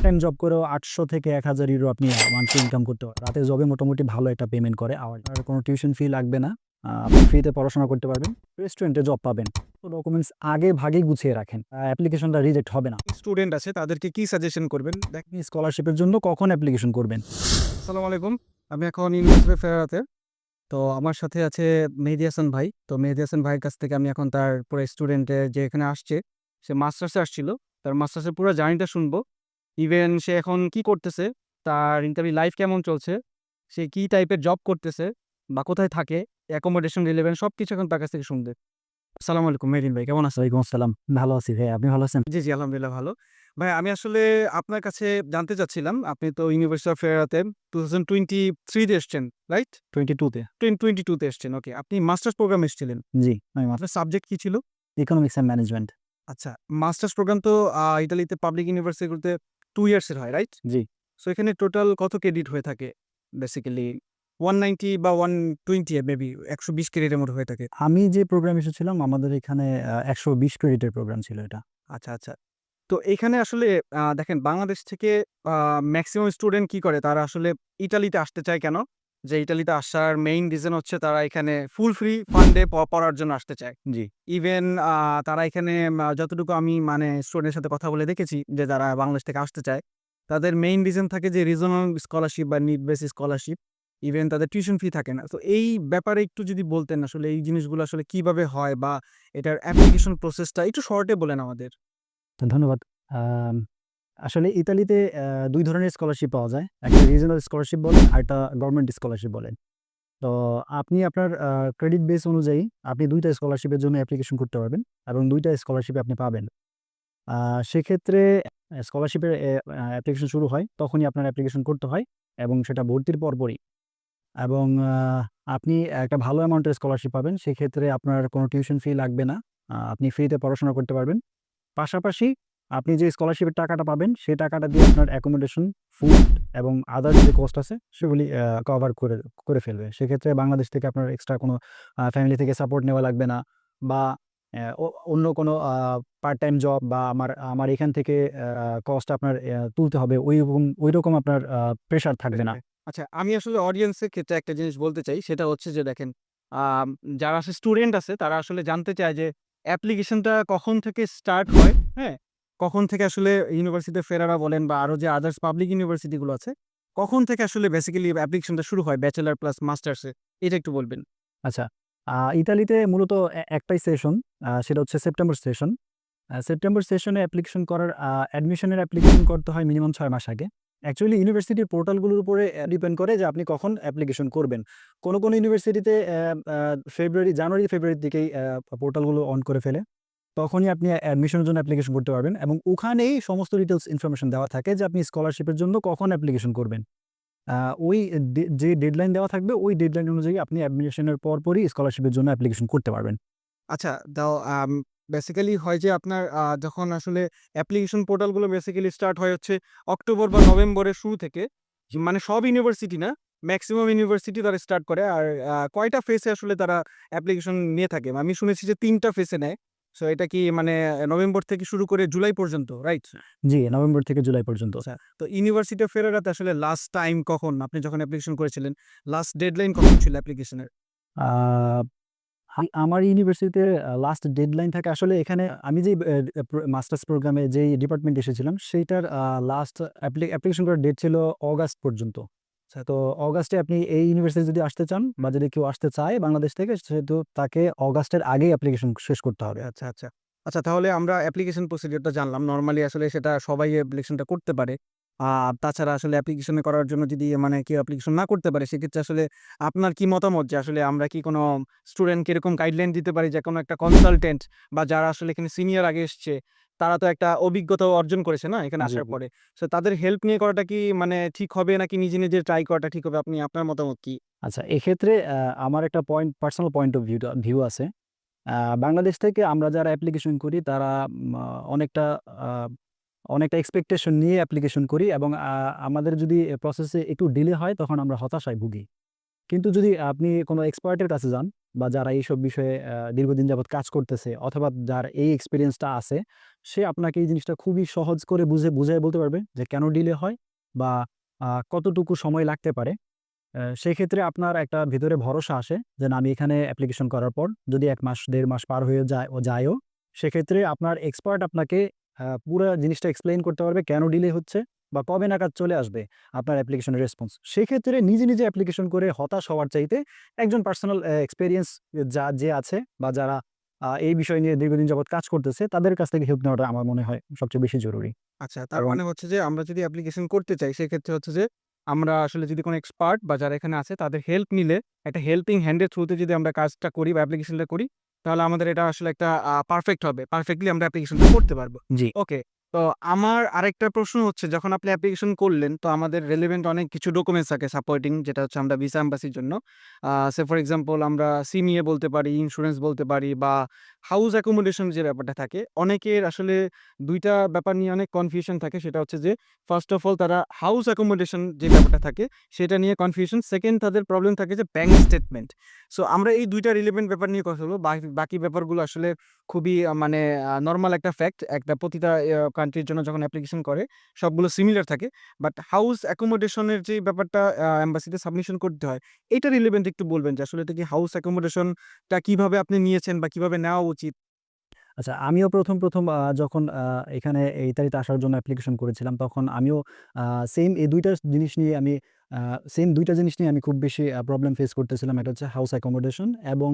Time job করেও ৮০০ থেকে ১,০০০ euro আপনি মান্থলি ইনকাম করতে পারেন। রাতের জবে মোটামুটি ভালো একটা পেমেন্ট করে। আর কোনো টিউশন ফি লাগবে না। আপনি ফ্রিতে পড়াশোনা করতে পারবেন। রেস্টুরেন্টে জব পাবেন। তো ডকুমেন্টস আগে ভাগেই গুছিয়ে রাখেন। অ্যাপ্লিকেশনটা রিজেক্ট হবে না। স্টুডেন্ট আছে তাদেরকে কি সাজেশন করবেন? আপনি স্কলারশিপের জন্য কখন অ্যাপ্লিকেশন করবেন? আসসালামু আলাইকুম। আমি এখন ইউনিভার্সিটি ফেরাতে। তো আমার সাথে আছে মেহেদী হাসান ভাই। তো মেহেদী হাসান ভাইয়ের কাছ থেকে আমি এখন তার পুরো স্টুডেন্টের যে এখানে আসছে, সে মাস্টার্সে আসছিল। তার মাস্টার্সের পুরো জার্নিটা শুনবো। ইভেন সে এখন কি করতেছে, তার ইন্টারভিউ লাইফ কেমন চলছে, সে কি টাইপের জব করতেছে বা কোথায় থাকে, অ্যাকোমোডেশন রিলেভেন্ট সবকিছু এখন তার কাছ থেকে শুনবে। আসসালামু আলাইকুম মেহেদীন ভাই, কেমন আছেন? ওয়ালাইকুম আসসালাম। ভালো আছি ভাই। আপনি ভালো আছেন? জি, আলহামদুলিল্লাহ ভালো। ভাই আমি আসলে আপনার কাছে জানতে চাচ্ছিলাম, আপনি তো ইউনিভার্সিটি অফ ফেরাতে 2023 তে এসছেন, রাইট? 22 তে। 2022 তে এসছেন, ওকে। আপনি মাস্টার্স প্রোগ্রামে এসেছিলেন। জি, আমি আপনার সাবজেক্ট কি ছিল? Economics and management. আচ্ছা, মাস্টার্স প্রোগ্রাম তো ইতালিতে পাবলিক ইউনিভার্সিটিগুলোতে 2 ইয়ার্স এর হয়, রাইট? জি। সো এখানে টোটাল কত ক্রেডিট হয়ে থাকে? বেসিক্যালি 190 বা 120 মেবি 120 ক্রেডিটের মতো হয়ে থাকে। আমি যে প্রোগ্রামে এসেছিলাম আমাদের এখানে ১২০ ক্রেডিটের প্রোগ্রাম ছিল এটা। আচ্ছা। তো এইখানে আসলে দেখেন বাংলাদেশ থেকে আ মেক্সিমাম স্টুডেন্ট কি করে? তারা আসলে ইতালিতে আসতে চায় কেন? যে ইতালিতে আসার মেইন রিজন হচ্ছে তারা এখানে ফুল ফ্রি ফান্ডে পড়ার জন্য আসতে চায়। জি। ইভেন তারা এখানে যতটুকু আমি মানে স্টুডেন্টের সাথে কথা বলে দেখেছি যে যারা বাংলাদেশ থেকে আসতে চায়, তাদের মেইন রিজন থাকে যে রিজনাল স্কলারশিপ বা নিড বেস স্কলারশিপ। ইভেন তাদের টিউশন ফি থাকে না। তো এই ব্যাপারে একটু যদি বলতেন আসলে এই জিনিসগুলো আসলে কিভাবে হয় বা এটার অ্যাপ্লিকেশন প্রসেসটা একটু শর্টে বলেন আমাদের। তো ধন্যবাদ। আম আসলে ইতালিতে ২ ধরনের স্কলারশিপ পাওয়া যায়। একটা রিজিওনাল স্কলারশিপ বলেন, আরেকটা গভর্নমেন্ট স্কলারশিপ বলেন। তো আপনি আপনার ক্রেডিট বেস অনুযায়ী আপনি ২ টা স্কলারশিপের জন্য অ্যাপ্লিকেশন করতে পারবেন এবং ২ টা স্কলারশিপ আপনি পাবেন। আ সেক্ষেত্রে স্কলারশিপের অ্যাপ্লিকেশন শুরু হয়, তখনই আপনার অ্যাপ্লিকেশন করতে হয় এবং সেটা ভর্তির পরপরই। এবং আপনি একটা ভালো অ্যামাউন্টের স্কলারশিপ পাবেন। সেক্ষেত্রে আপনার কোনো টিউশন ফি লাগবে না। আপনি ফ্রিতে পড়াশোনা করতে পারবেন। পাশাপাশি আপনি যে স্কলারশিপের টাকাটা পাবেন, সে টাকাটা দিয়ে আপনার অ্যাকোমোডেশন, ফুড এবং আদার্স যে কস্ট আছে সেগুলি কভার করে ফেলবে। সেক্ষেত্রে বাংলাদেশ থেকে আপনার এক্সট্রা কোনো ফ্যামিলি থেকে সাপোর্ট নেওয়া লাগবে না বা অন্য কোনো পার্ট টাইম জব বা আমার এখান থেকে কস্ট আপনার তুলতে হবে ঐরকম আপনার প্রেশার থাকবে না। আচ্ছা, আমি আসলে অডিয়েন্সের ক্ষেত্রে একটা জিনিস বলতে চাই। সেটা হচ্ছে যে দেখেন, আম যারা আসলে স্টুডেন্ট আছে তারা আসলে জানতে চায় যে অ্যাপ্লিকেশনটা কখন থেকে স্টার্ট হয়, হ্যাঁ? কখন থেকে আসলে ইউনিভার্সিটিতে ফেরারা বলেন বা আরো যে আদার্স পাবলিক ইউনিভার্সিটি গুলো আছে, কখন থেকে আসলে বেসিক্যালি অ্যাপ্লিকেশনটা শুরু হয় ব্যাচেলর প্লাস মাস্টার্সে? এটা একটু বলবেন। আচ্ছা, ইতালিতে মূলত একটাই সেশন, সেটা হচ্ছে সেপ্টেম্বর সেশন। সেপ্টেম্বর সেশনে অ্যাপ্লিকেশন করার অ্যাডমিশনের অ্যাপ্লিকেশন করতে হয় মিনিমাম ৬ মাস আগে। অ্যাকচুয়ালি ইউনিভার্সিটির পোর্টালগুলোর উপরে ডিপেন্ড করে যে আপনি কখন অ্যাপ্লিকেশন করবেন। কোনো ইউনিভার্সিটিতে জানুয়ারি-ফেব্রুয়ারির দিকেই পোর্টালগুলো অন করে ফেলে। তখনই আপনি অ্যাডমিশনের জন্য অ্যাপ্লিকেশন করতে পারবেন এবং ওখানেই সমস্ত ডিটেইলস ইনফরমেশন দেওয়া থাকে যে আপনি স্কলারশিপের জন্য কখন অ্যাপ্লিকেশন করবেন। আ ওই যে ডেডলাইন দেওয়া থাকবে ওই ডেডলাইন অনুযায়ী আপনি অ্যাডমিশনের পরপরই স্কলারশিপের জন্য অ্যাপ্লিকেশন করতে পারবেন। আচ্ছা, দাও বেসিক্যালি হয় যে আপনার যখন আসলে অ্যাপ্লিকেশন পোর্টাল গুলো বেসিক্যালি স্টার্ট হয় হচ্ছে অক্টোবর বা নভেম্বরের শুরু থেকে। মানে সব ইউনিভার্সিটি না, মেক্সিমাম ইউনিভার্সিটি তারা স্টার্ট করে। আর কয়টা ফেসে আসলে তারা অ্যাপ্লিকেশন নিয়ে থাকে? আমি শুনেছি যে ৩ টা ফেসে নেয়। সো এটা কি মানে নভেম্বর থেকে শুরু করে জুলাই পর্যন্ত, রাইট? জি, নভেম্বর থেকে জুলাই পর্যন্ত। আচ্ছা। তো ইউনিভার্সিটি অফ ফেরারাতে আসলে লাস্ট টাইম কখন? আপনি যখন অ্যাপ্লিকেশন করেছিলেন, লাস্ট ডেডলাইন কখন ছিল অ্যাপ্লিকেশনের? আ আমার ইউনিভার্সিটিতে লাস্ট ডেডলাইন থাকে আসলে এখানে আমি যেই মাস্টার্স প্রোগ্রামে যেই ডিপার্টমেন্টে এসেছিলাম সেইটার লাস্ট অ্যাপ্লিকেশন করার ডেট ছিল অগাস্ট পর্যন্ত। আচ্ছা। তো অগাস্টে আপনি এই ইউনিভার্সিটি যদি আসতে চান বা যদি কেউ আসতে চায় বাংলাদেশ থেকে সেহেতু তাকে অগাস্টের আগেই অ্যাপ্লিকেশন শেষ করতে হবে। আচ্ছা তাহলে আমরা অ্যাপ্লিকেশন প্রসিডিউরটা জানলাম। নরমালি আসলে সেটা সবাই অ্যাপ্লিকেশনটা করতে পারে। আ তাছাড়া আসলে অ্যাপ্লিকেশন করার জন্য যদি মানে কেউ অ্যাপ্লিকেশন না করতে পারে, সেক্ষেত্রে আসলে আপনার কি মতামত যে আসলে আমরা কি কোনো স্টুডেন্টকে এরকম গাইডলাইন দিতে পারি যে কোনো একটা কনসালটেন্ট বা যারা আসলে এখানে সিনিয়র আগে এসছে, তারা তো একটা অভিজ্ঞতাও অর্জন করেছে না এখানে জি, আসার জি। পরে। সো তাদের হেল্প নিয়ে করাটা কি মানে ঠিক হবে নাকি নিজে ট্রাই করাটা ঠিক হবে? আপনার মতামত কি? আচ্ছা, এক্ষেত্রে আমার একটা পার্সোনাল পয়েন্ট অফ ভিউ আছে। আ বাংলাদেশ থেকে আমরা যারা অ্যাপ্লিকেশন করি তারা আ অনেকটা আ অনেকটা এক্সপেকটেশন নিয়ে অ্যাপ্লিকেশন করি এবং আমাদের যদি প্রসেসে একটু ডিলে হয় তখন আমরা হতাশায় ভুগি। কিন্তু যদি আপনি কোনো এক্সপার্টের কাছে যান বা যারা এইসব বিষয়ে দীর্ঘদিন যাবৎ কাজ করতেছে অথবা যার এই এক্সপেরিয়েন্সটা আছে, সে আপনাকে এই জিনিসটা খুবই সহজ করে বুঝায় বলতে পারবে যে কেন ডিলে হয় বা কতটুকু সময় লাগতে পারে। সেক্ষেত্রে আপনার একটা ভিতরে ভরসা আসে যে না, আমি এখানে অ্যাপ্লিকেশন করার পর যদি ১ মাস ১.৫ মাস পার হয়ে যায়ও, সেক্ষেত্রে আপনার এক্সপার্ট আপনাকে পুরা জিনিসটা এক্সপ্লেইন করতে পারবে কেন ডিলে হচ্ছে বা কবে নাগাদ চলে আসবে আপনার অ্যাপ্লিকেশনের রেসপন্স। সেক্ষেত্রে নিজে অ্যাপ্লিকেশন করে হতাশ হওয়ার চাইতে একজন পার্সোনাল এক্সপেরিয়েন্স যে আছে বা যারা এই বিষয় নিয়ে দীর্ঘদিন যাবৎ কাজ করতেছে, তাদের কাছ থেকে হেল্প নেওয়াটা আমার মনে হয় সবচেয়ে বেশি জরুরি। আচ্ছা, তার এবং মানে হচ্ছে যে আমরা যদি অ্যাপ্লিকেশন করতে চাই সেক্ষেত্রে হচ্ছে যে আমরা আসলে যদি কোনো এক্সপার্ট বা যারা এখানে আছে তাদের হেল্প নিলে একটা হেল্পিং হ্যান্ড এর থ্রুতে যদি আমরা কাজটা করি বা অ্যাপ্লিকেশনটা করি, তাহলে আমাদের এটা আসলে একটা পারফেক্ট হবে। পারফেক্টলি আমরা অ্যাপ্লিকেশনটা করতে পারবো। জি। ওকে। তো আমার আরেকটা প্রশ্ন হচ্ছে, যখন আপনি অ্যাপ্লিকেশন করলেন তো আমাদের রেলেভেন্ট অনেক কিছু ডকুমেন্টস থাকে সাপোর্টিং, যেটা হচ্ছে আমরা ভিসা এম্বাসির জন্য। সে ফর এক্সাম্পল আমরা সিমিএ বলতে পারি, ইন্সুরেন্স বলতে পারি বা হাউস অ্যাকোমোডেশন যে ব্যাপারটা থাকে। অনেকের আসলে ২ টা ব্যাপার নিয়ে অনেক কনফিউশন থাকে। সেটা হচ্ছে যে ফার্স্ট অফ অল তারা হাউস অ্যাকোমোডেশন যে ব্যাপারটা থাকে সেটা নিয়ে কনফিউশন। সেকেন্ড তাদের প্রবলেম থাকে যে ব্যাংক স্টেটমেন্ট। সো আমরা এই ২ টা রিলেভেন্ট ব্যাপার নিয়ে কথা বলব। বাকি ব্যাপারগুলো আসলে খুবই মানে নরমাল একটা ফ্যাক্ট। একটা প্রতিটা কান্ট্রির জন্য যখন অ্যাপ্লিকেশন করে সবগুলো সিমিলার থাকে। বাট হাউস অ্যাকোমোডেশন এর যে ব্যাপারটা এম্বাসিতে সাবমিশন করতে হয়, এইটা রিলেভেন্ট একটু বলবেন যে আসলে এটা কি হাউস অ্যাকোমোডেশন টা কিভাবে আপনি নিয়েছেন বা কিভাবে নেওয়া উচিত? আচ্ছা, আমিও ১ম যখন এখানে ইতালিতে আসার জন্য অ্যাপ্লিকেশন করেছিলাম, তখন আমিও আ সেইম এই ২ টা জিনিস নিয়ে আমি আ সেইম ২ টা জিনিস নিয়ে আমি খুব বেশি প্রবলেম ফেস করতেছিলাম। এটা হচ্ছে হাউস অ্যাকোমোডেশন এবং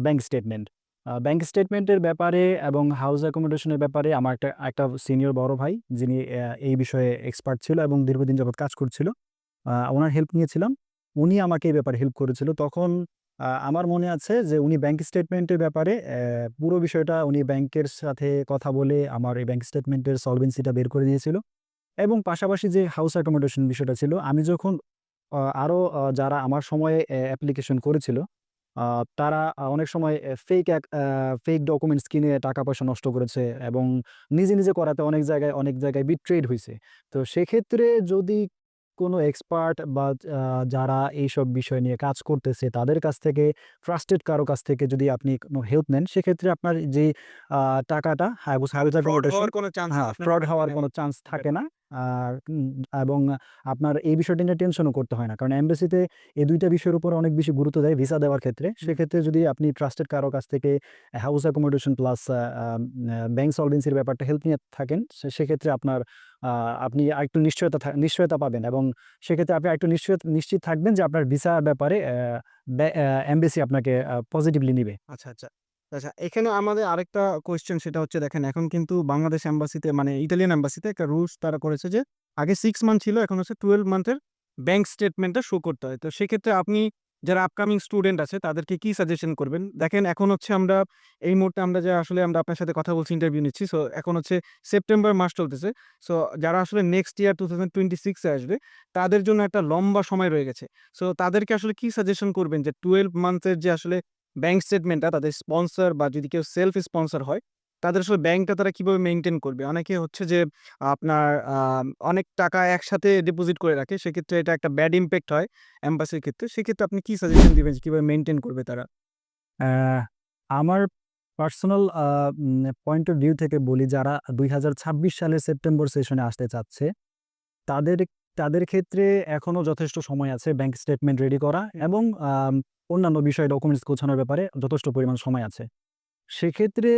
ব্যাংক স্টেটমেন্ট। ব্যাংক স্টেটমেন্টের ব্যাপারে এবং হাউস অ্যাকোমোডেশনের ব্যাপারে আমার একটা সিনিয়র বড় ভাই, যিনি এই বিষয়ে এক্সপার্ট ছিল এবং দীর্ঘদিন যাবৎ কাজ করছিল। উনার হেল্প নিয়েছিলাম। উনি আমাকে এই ব্যাপারে হেল্প করেছিল। তখন আমার মনে আছে যে উনি ব্যাংক স্টেটমেন্টের ব্যাপারে পুরো বিষয়টা উনি ব্যাংকের সাথে কথা বলে আমার এই ব্যাংক স্টেটমেন্টের সলভেন্সিটা বের করে দিয়েছিল। এবং পাশাপাশি যে হাউস অ্যাকোমোডেশন বিষয়টা ছিল, আমি যখন আরো যারা আমার সময়ে অ্যাপ্লিকেশন করেছিল, আ তারা অনেক সময় ফেক ডকুমেন্টস কিনে টাকা-পয়সা নষ্ট করেছে এবং নিজে করাতে অনেক জায়গায় বিট্রেড হইছে। তো সেক্ষেত্রে যদি কোনো এক্সপার্ট বা যারা এইসব বিষয় নিয়ে কাজ করতেছে, তাদের কাছ থেকে ট্রাস্টেড কারো কাছ থেকে যদি আপনি কোনো হেল্প নেন, সেক্ষেত্রে আপনার যে আ টাকাটা হাউস ফ্রড অ্যাকোমোডেশন, হওয়ার কোনো চান্স হ্যাঁ, আপনার ফ্রড থেকে হওয়ার মানে কোনো চান্স থাকে বেটার। না। আর এবং আপনার এই বিষয়টা নিয়ে টেনশনও করতে হয় না। কারণ এমবাসিতে এই ২ টা বিষয়ের উপর অনেক বেশি গুরুত্ব দেয় ভিসা দেওয়ার ক্ষেত্রে। হুম। সেক্ষেত্রে যদি আপনি ট্রাস্টেড কারো কাছ থেকে হাউস অ্যাকোমোডেশন প্লাস ব্যাংক সলভেন্সির ব্যাপারটা হেল্প নিয়ে থাকেন, সেক্ষেত্রে আপনি আরেকটু নিশ্চয়তা পাবেন এবং সেক্ষেত্রে আপনি আরেকটু নিশ্চিত থাকবেন যে আপনার ভিসার ব্যাপারে এমবাসি আপনাকে পজিটিভলি নিবে। আচ্ছা। আচ্ছা, এখানে আমাদের আরেকটা কোয়েশ্চেন, সেটা হচ্ছে দেখেন এখন কিন্তু বাংলাদেশ এম্বাসিতে মানে ইতালিয়ান এম্বাসিতে একটা রুলস তারা করেছে যে আগে 6 মান্থ ছিল, এখন হচ্ছে 12 মান্থের ব্যাংক স্টেটমেন্টটা শো করতে হয়। তো সেক্ষেত্রে আপনি যারা আপকামিং স্টুডেন্ট আছে তাদেরকে কি সাজেশন করবেন? দেখেন এখন হচ্ছে আমরা এই মুহূর্তে আমরা যে আসলে আমরা আপনার সাথে কথা বলছি, ইন্টারভিউ নিচ্ছি। সো এখন হচ্ছে সেপ্টেম্বর মাস চলতেছে। সো যারা আসলে নেক্সট ইয়ার 2026 এ আসবে তাদের জন্য একটা লম্বা সময় রয়ে গেছে। সো তাদেরকে আসলে কি সাজেশন করবেন যে 12 মান্থের যে আসলে ব্যাংক স্টেটমেন্টটা তাদের স্পন্সর বা যদি কেউ সেলফ স্পন্সর হয়, তাদের আসলে ব্যাংকটা তারা কিভাবে মেইনটেইন করবে? অনেকে হচ্ছে যে আপনার অনেক টাকা একসাথে ডিপোজিট করে রাখে। সেক্ষেত্রে এটা একটা ব্যাড ইমপ্যাক্ট হয় এম্বাসির ক্ষেত্রে। সেক্ষেত্রে আপনি কি সাজেশন দিবেন যে কিভাবে মেইনটেইন করবে তারা? অ্যা আমার পার্সোনাল পয়েন্ট অফ ভিউ থেকে বলি, যারা ২০২৬ সালের সেপ্টেম্বর সেশনে আসতে চাচ্ছে, তাদের তাদের ক্ষেত্রে এখনো যথেষ্ট সময় আছে ব্যাংক স্টেটমেন্ট রেডি করা হুম। এবং অন্যান্য বিষয় ডকুমেন্টস গোছানোর ব্যাপারে যথেষ্ট পরিমাণ সময় আছে। সেক্ষেত্রে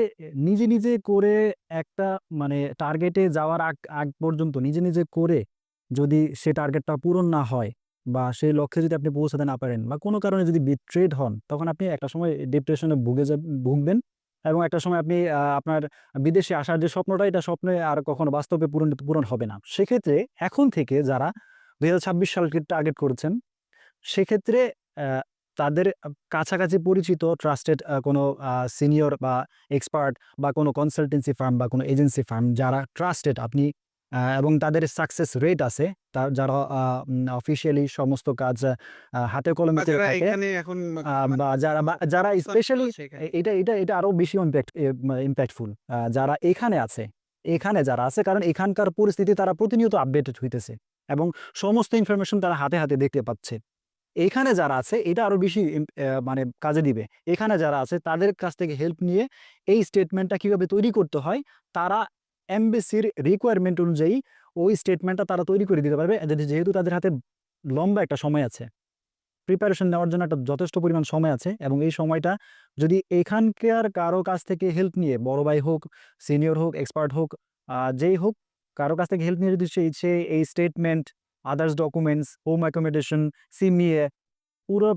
নিজে করে একটা মানে টার্গেটে যাওয়ার আগ পর্যন্ত নিজে করে যদি সে টার্গেটটা পূরণ না হয় বা সেই লক্ষ্যে যদি আপনি পৌঁছাতে না পারেন বা কোনো কারণে যদি বিট্রেড হন, তখন আপনি একটা সময় ডিপ্রেশনে ভুগবেন এবং একটা সময় আপনি আপনার বিদেশে আসার যে স্বপ্নটা, এটা স্বপ্নে আর কখনো বাস্তবে পূরণ হবে না। সেক্ষেত্রে এখন থেকে যারা ২০২৬ সালকে টার্গেট করেছেন, সেক্ষেত্রে অ্যা তাদের কাছাকাছি পরিচিত ট্রাস্টেড কোনো সিনিয়র বা এক্সপার্ট বা কোনো কনসালটেন্সি ফার্ম বা কোনো এজেন্সি ফার্ম যারা ট্রাস্টেড, আপনি এবং তাদের সাকসেস রেট আছে, যারা অফিসিয়ালি সমস্ত কাজ হাতে কলমে বা করে যারা থাকে, এখানে এখন মানে যারা স্পন্সর স্পেশালি আছে এখানে। এটা আরো বেশি ইমপ্যাক্টফুল। যারা এখানে আছে, এখানে যারা আছে, কারণ এখানকার পরিস্থিতি তারা প্রতিনিয়ত আপডেটেড হইতেছে এবং সমস্ত ইনফরমেশন তারা হাতে দেখতে পাচ্ছে। এখানে যারা আছে এটা আরো বেশি মানে কাজে দিবে। এখানে যারা আছে তাদের কাছ থেকে হেল্প নিয়ে এই স্টেটমেন্টটা কিভাবে তৈরি করতে হয়, তারা এমবেসির রিকোয়ারমেন্ট অনুযায়ী ওই স্টেটমেন্টটা তারা তৈরি করে দিতে পারবে। যেহেতু তাদের হাতে লম্বা একটা সময় আছে, প্রিপারেশন নেওয়ার জন্য একটা যথেষ্ট পরিমাণ সময় আছে, এবং এই সময়টা যদি এখানকার কারো কাছ থেকে হেল্প নিয়ে, বড় ভাই হোক, সিনিয়র হোক, এক্সপার্ট হোক, যেই হোক, কারো কাছ থেকে হেল্প নিয়ে যদি সে এই statement, others documents, home accommodation, সিমিএ, পুরো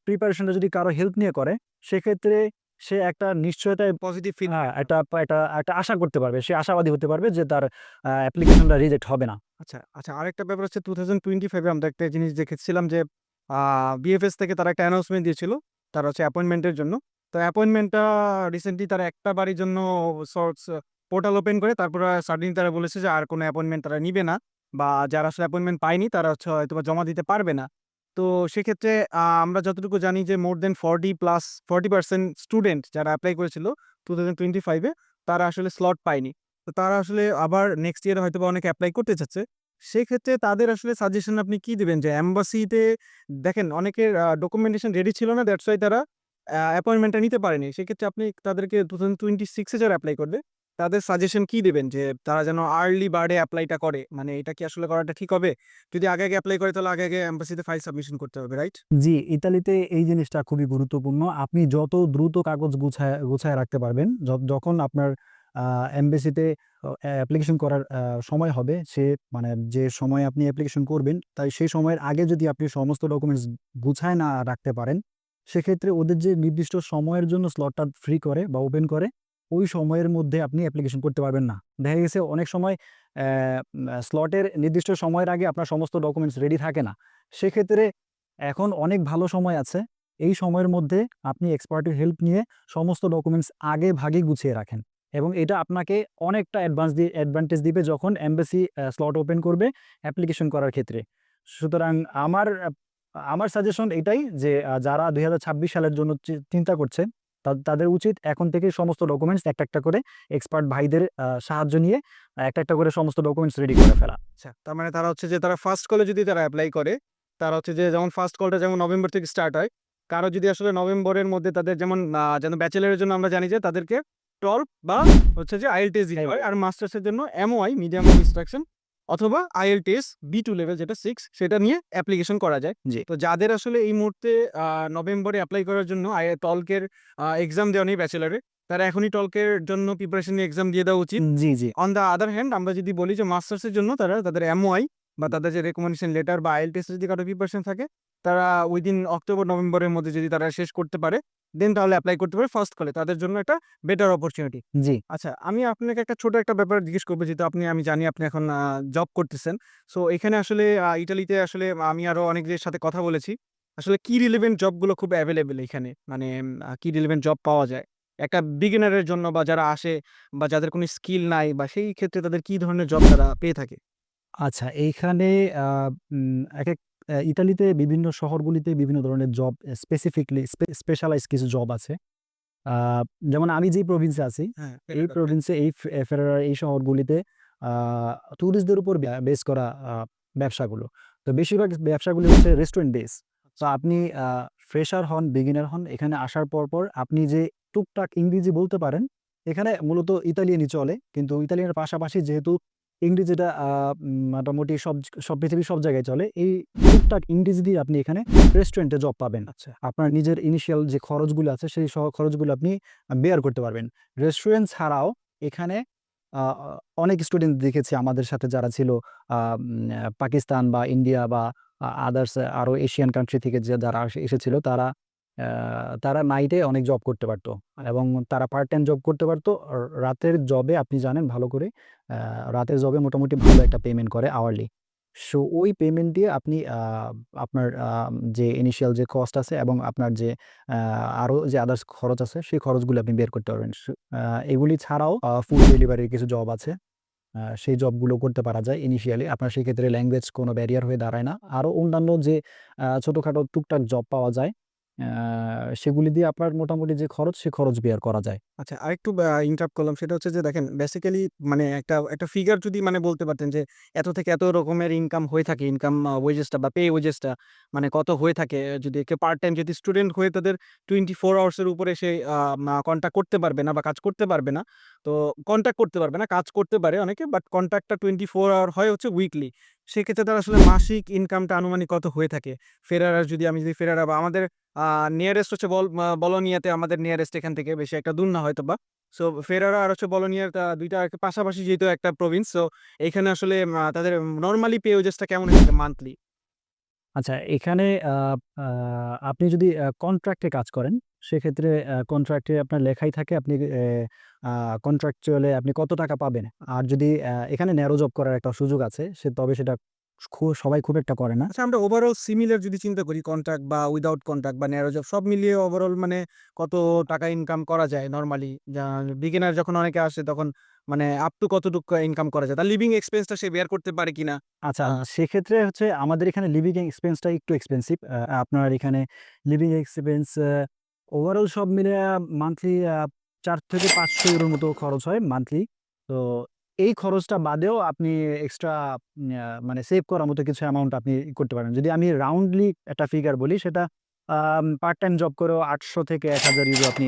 প্রিপারেশনটা যদি কারো হেল্প নিয়ে করে, সেক্ষেত্রে সে একটা নিশ্চয়তায় পজিটিভ ফিল। হ্যাঁ, একটা একটা একটা আশা করতে পারবে, সে আশাবাদী হতে পারবে যে তার অ্যাপ্লিকেশনটা রিজেক্ট হবে না। আচ্ছা, আচ্ছা, আরেকটা ব্যাপার হচ্ছে 2025 এ আমরা একটা জিনিস দেখেছিলাম যে বিএফএস থেকে তারা একটা অ্যানাউন্সমেন্ট দিয়েছিল। তারা হচ্ছে অ্যাপয়েন্টমেন্টের জন্য। তো অ্যাপয়েন্টমেন্টটা রিসেন্টলি তারা একটা বাড়ির জন্য সর্টস পোর্টাল ওপেন করে তারপরে সাডেনলি তারা বলেছে যে আর কোনো অ্যাপয়েন্টমেন্ট তারা নিবে না, বা যারা আসলে অ্যাপয়েন্টমেন্ট পায়নি তারা হচ্ছে হয়তোবা জমা দিতে পারবে না। তো সেক্ষেত্রে আমরা যতটুকু জানি যে মোর দ্যান 40% স্টুডেন্ট যারা এপ্লাই করেছিল 2025 এ, তারা আসলে স্লট পায়নি। তো তারা আসলে আবার নেক্সট ইয়ারে হয়তোবা অনেকে এপ্লাই করতে চাচ্ছে। সেক্ষেত্রে তাদের আসলে সাজেশন আপনি কি দিবেন? যে এম্বাসিতে দেখেন অনেকের ডকুমেন্টেশন রেডি ছিল না, দ্যাটস ওয়াই তারা অ্যাপয়েন্টমেন্টটা নিতে পারেনি। সেক্ষেত্রে আপনি তাদেরকে 2026 এ যারা এপ্লাই করবে, তাদের সাজেশন কি দিবেন? যে তারা যেন আর্লি বার্ডে এপ্লাইটা করে। মানে এটা কি আসলে করাটা ঠিক হবে? যদি আগে এপ্লাই করে তাহলে আগে এম্বাসিতে ফাইল সাবমিশন করতে হবে, রাইট? জি, ইতালিতে এই জিনিসটা খুবই গুরুত্বপূর্ণ। আপনি যত দ্রুত কাগজ গুছায় গুছায় রাখতে পারবেন, যখন আপনার এমবাসিতে অ্যাপ্লিকেশন করার সময় হবে, মানে যে সময়ে আপনি অ্যাপ্লিকেশন করবেন, তাই সেই সময়ের আগে যদি আপনি সমস্ত ডকুমেন্টস গুছায় না রাখতে পারেন, সেক্ষেত্রে ওদের যে নির্দিষ্ট সময়ের জন্য স্লটটা ফ্রি করে বা ওপেন করে, ওই সময়ের মধ্যে আপনি অ্যাপ্লিকেশন করতে পারবেন না। দেখা গেছে অনেক সময় স্লটের নির্দিষ্ট সময়ের আগে আপনার সমস্ত ডকুমেন্টস রেডি থাকে না। সেক্ষেত্রে এখন অনেক ভালো সময় আছে। এই সময়ের মধ্যে আপনি এক্সপার্টের হেল্প নিয়ে সমস্ত ডকুমেন্টস আগে ভাগে গুছিয়ে রাখেন, এবং এটা আপনাকে অনেকটা অ্যাডভান্টেজ দিবে যখন এমবাসি স্লট ওপেন করবে অ্যাপ্লিকেশন করার ক্ষেত্রে। সুতরাং আমার সাজেশন এটাই যে যারা ২০২৬ সালের জন্য চিন্তা করছে, তাদের উচিত এখন থেকে সমস্ত ডকুমেন্টস একটা করে এক্সপার্ট ভাইদের সাহায্য নিয়ে একটা করে সমস্ত ডকুমেন্টস রেডি করে ফেলা। আচ্ছা, তার মানে তারা হচ্ছে যে তারা ফার্স্ট কলে যদি তারা এপ্লাই করে, তারা হচ্ছে যে যেমন ফার্স্ট কলটা যেমন নভেম্বর থেকে স্টার্ট হয়। কারো যদি আসলে নভেম্বরের মধ্যে তাদের যেমন যেন ব্যাচেলরের জন্য আমরা জানি যে তাদেরকে 12 বা হচ্ছে যে IELTS দিতে হয়। আর মাস্টার্সের জন্য MOI মিডিয়াম অফ ইনস্ট্রাকশন অথবা IELTS B2 লেভেল যেটা 6 সেটা নিয়ে অ্যাপ্লিকেশন করা যায়। জি, তো যাদের আসলে এই মুহূর্তে নভেম্বরে এপ্লাই করার জন্য টলকের এক্সাম দেওয়া নেই ব্যাচেলরে, তারা এখনই টলকের জন্য প্রিপারেশন নিয়ে এক্সাম দিয়ে দেওয়া উচিত। জি, জি। অন দ্য আদার হ্যান্ড আমরা যদি বলি যে মাস্টার্সের জন্য তারা তাদের MOI বা তাদের যে রেকমেন্ডেশন লেটার বা IELTS যদি কারো প্রিপারেশন থাকে, তারা উইদিন অক্টোবর নভেম্বরের মধ্যে যদি তারা শেষ করতে পারে, দেন তাহলে এপ্লাই করতে পারে ফার্স্ট কলে। তাদের জন্য একটা বেটার অপরচুনিটি। জি। আচ্ছা, আমি আপনাকে একটা ছোট একটা ব্যাপার জিজ্ঞেস করব, যেহেতু আমি জানি আপনি এখন জব করতেছেন। সো এখানে আসলে ইটালিতে আসলে আমি আরো অনেকদের সাথে কথা বলেছি। আসলে কি রিলেভেন্ট জবগুলো খুব এভেইলেবল এখানে? মানে কি রিলেভেন্ট জব পাওয়া যায়? একটা বিগিনারের জন্য বা যারা আসে বা যাদের কোনো স্কিল নাই, বা সেই ক্ষেত্রে তাদের কি ধরনের জব তারা পেয়ে থাকে? আচ্ছা, এইখানে আ একেক ইতালিতে বিভিন্ন শহরগুলিতে বিভিন্ন ধরনের জব স্পেসিফিকলি স্পেশালাইজড কিছু জব আছে। আ যেমন আমি যেই প্রভিন্সে আছি, হ্যাঁ, এই পেরেরা, রাইট? প্রভিন্সে ফেরারা এই শহরগুলিতে আ টুরিস্টদের উপর বেস করা ব্যবসাগুলো। তো বেশিরভাগ ব্যবসাগুলি হচ্ছে রেস্টুরেন্ট বেস। তো আচ্ছা। আপনি ফ্রেশার হন, বিগিনার হন, এখানে আসার পর আপনি যে টুকটাক ইংরেজি বলতে পারেন, এখানে মূলত ইতালিয়ানই চলে। কিন্তু ইতালিয়ানের পাশাপাশি যেহেতু ইংরেজিটা মোটামুটি সব পৃথিবীর সব জায়গায় চলে, এই টুকটাক ইংরেজি দিয়ে আপনি এখানে রেস্টুরেন্টে জব পাবেন। আচ্ছা। আপনার নিজের ইনিশিয়াল যে খরচগুলো আছে, সেই খরচগুলো আপনি বেয়ার করতে পারবেন। রেস্টুরেন্ট ছাড়াও এখানে আ অ অনেক স্টুডেন্ট দেখেছি আমাদের সাথে যারা ছিল পাকিস্তান বা ইন্ডিয়া বা আদার্স আরো এশিয়ান কান্ট্রি থেকে যারা এসেছিল, তারা নাইটে অনেক জব করতে পারত, এবং তারা পার্ট টাইম জব করতে পারত। রাতের জবে আপনি জানেন ভালো করে, রাতের জবে মোটামুটি ভালো একটা পেমেন্ট করে আওয়ারলি। সো ওই পেমেন্ট দিয়ে আপনি আপনার যে ইনিশিয়াল যে কস্ট আছে এবং আপনার যে আ আরো যে আদার্স খরচ আছে, সেই খরচগুলো আপনি বের করতে পারবেন। এগুলি ছাড়াও ফুড ডেলিভারির কিছু জব আছে। সেই জবগুলো করতে পারা যায় ইনিশিয়ালি। আপনার সেক্ষেত্রে ল্যাঙ্গুয়েজ কোনো ব্যারিয়ার হয়ে দাঁড়ায় না। আরো অন্যান্য যে ছোটখাটো টুকটাক জব পাওয়া যায়। সেগুলি দিয়ে আপনার মোটামুটি যে খরচ, সে খরচ বের করা যায়। আচ্ছা, আরেকটু ইন্টারাপ্ট করলাম। সেটা হচ্ছে যে দেখেন বেসিক্যালি মানে একটা ফিগার যদি মানে বলতে পারতেন যে এত থেকে এত রকমের ইনকাম হয়ে থাকে, ইনকাম ওয়েজেসটা বা পে ওয়েজেসটা মানে কত হয়ে থাকে। যদি কেউ পার্ট টাইম যদি স্টুডেন্ট হয়ে তাদের 24 আওয়ার্স এর উপরে সে কন্ট্যাক্ট করতে পারবে না বা কাজ করতে পারবে না। তো কন্ট্যাক্ট করতে পারবে না, কাজ করতে পারে অনেকে, বাট কন্ট্যাক্টটা 24 আওয়ার হয় হচ্ছে উইকলি। সেক্ষেত্রে তার আসলে মাসিক ইনকামটা আনুমানিক কত হয়ে থাকে? ফেরার যদি আমি যদি ফেরার বা আমাদের নিয়ারেস্ট হচ্ছে বলোনিয়াতে, আমাদের নিয়ারেস্ট এখান থেকে বেশি একটা দূর না হয়তোবা। সো ফেরারা আর হচ্ছে বলোনিয়ার ২ টা পাশাপাশি যেহেতু একটা প্রভিন্স, সো এইখানে আসলে তাদের নরমালি পে ওয়েজেসটা কেমন হয়ে থাকে মান্থলি? আচ্ছা, এখানে আ আ আপনি যদি কন্ট্রাক্টে কাজ করেন, সেক্ষেত্রে কন্ট্রাক্টে আপনার লেখাই থাকে আপনি কন্ট্রাকচুয়ালি আপনি কত টাকা পাবেন। আর যদি এখানে ন্যারো জব করার একটা সুযোগ আছে, তবে সেটা সবাই খুব একটা করে না। আচ্ছা, আমরা ওভারঅল সিমিলার যদি চিন্তা করি কন্ট্রাক্ট বা উইথআউট কন্ট্রাক্ট বা ন্যারো জব সব মিলিয়ে ওভারঅল মানে কত টাকা ইনকাম করা যায় নরমালি? বিগিনার যখন অনেকে আসে তখন মানে আপ টু কতটুকু ইনকাম করা যায়? তার লিভিং এক্সপেন্সটা সে বেয়ার করতে পারে কিনা? আচ্ছা, আ সেক্ষেত্রে হচ্ছে আমাদের এখানে লিভিং এক্সপেন্সটা একটু এক্সপেনসিভ। আপনার এখানে লিভিং এক্সপেন্স ওভারঅল সব মিলে মান্থলি ৪ থেকে ৫০০ ইউরোর মতো খরচ হয় মান্থলি। তো এই খরচটা বাদেও আপনি এক্সট্রা মানে সেভ করার মতো কিছু অ্যামাউন্ট আপনি করতে পারেন। যদি আমি রাউন্ডলি একটা ফিগার বলি, সেটা পার্ট টাইম জব করেও ৮০০ থেকে ১,০০০ ইউরো আপনি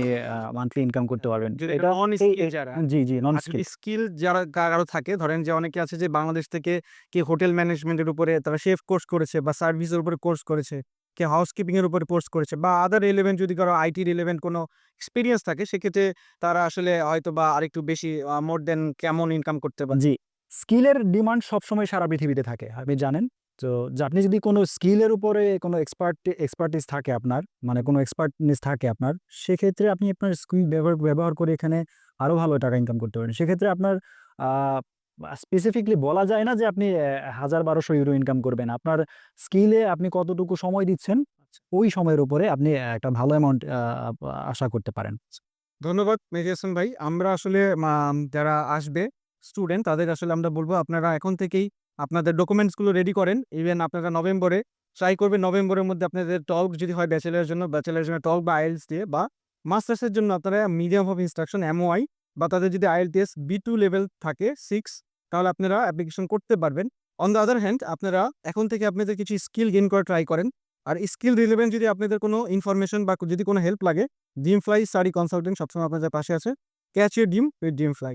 মান্থলি ইনকাম করতে পারবেন। যদি একটা এটা নন এই স্কিল এই যারা, জি, জি, নন আর যদি স্কিল। স্কিল যারা কারো থাকে, ধরেন যে অনেকে আছে যে বাংলাদেশ থেকে কেউ হোটেল ম্যানেজমেন্টের উপরে তারা শেফ কোর্স করেছে বা সার্ভিসের উপরে কোর্স করেছে, কেউ হাউসকিপিং এর উপরে কোর্স করেছে বা আদার রিলেভেন্ট যদি কারো আইটি রিলেভেন্ট কোনো এক্সপেরিয়েন্স থাকে, সেক্ষেত্রে তারা আসলে হয়তোবা আরেকটু বেশি মোর দ্যান কেমন ইনকাম করতে পারে। জি, স্কিলের ডিমান্ড সবসময় সারা পৃথিবীতে থাকে। আপনি জানেন? তো আপনি যদি কোনো স্কিলের উপরে কোনো এক্সপার্টিস থাকে আপনার, মানে কোনো এক্সপার্টনেস থাকে আপনার, সেক্ষেত্রে আপনি আপনার স্কিল ব্যবহার করে এখানে আরো ভালো টাকা ইনকাম করতে পারেন। সেক্ষেত্রে আপনার আ স্পেসিফিকলি বলা যায় না যে আপনি ১,০০০-১,২০০ ইউরো ইনকাম করবেন। আপনার স্কিলে আপনি কতটুকু সময় দিচ্ছেন, ওই সময়ের উপরে আপনি একটা ভালো অ্যামাউন্ট আশা করতে পারেন। ধন্যবাদ মেহেদী হাসান ভাই। আমরা আসলে যারা আসবে স্টুডেন্ট তাদের আসলে আমরা বলব আপনারা এখন থেকেই আপনাদের ডকুমেন্টস গুলো রেডি করেন। ইভেন আপনারা নভেম্বরে ট্রাই করবেন, নভেম্বরের মধ্যে আপনাদের টলক যদি হয় ব্যাচেলরের জন্য, ব্যাচেলরের জন্য টলক বা আইএলটিএস দিয়ে, বা মাস্টার্স এর জন্য আপনারা মিডিয়াম অফ ইনস্ট্রাকশন এমওআই, বা তাদের যদি আইএলটিএস বি2 লেভেল থাকে 6, তাহলে আপনারা অ্যাপ্লিকেশন করতে পারবেন। অন দ্য আদার হ্যান্ড আপনারা এখন থেকে আপনাদের কিছু স্কিল গেইন করা ট্রাই করেন। আর স্কিল রিলেভেন্ট যদি আপনাদের কোনো ইনফরমেশন বা যদি কোনো হেল্প লাগে, ড্রিম ফ্লাই স্টাডি কনসালটেন্ট সবসময় আপনাদের পাশে আছে। Catch your dream with dream fly.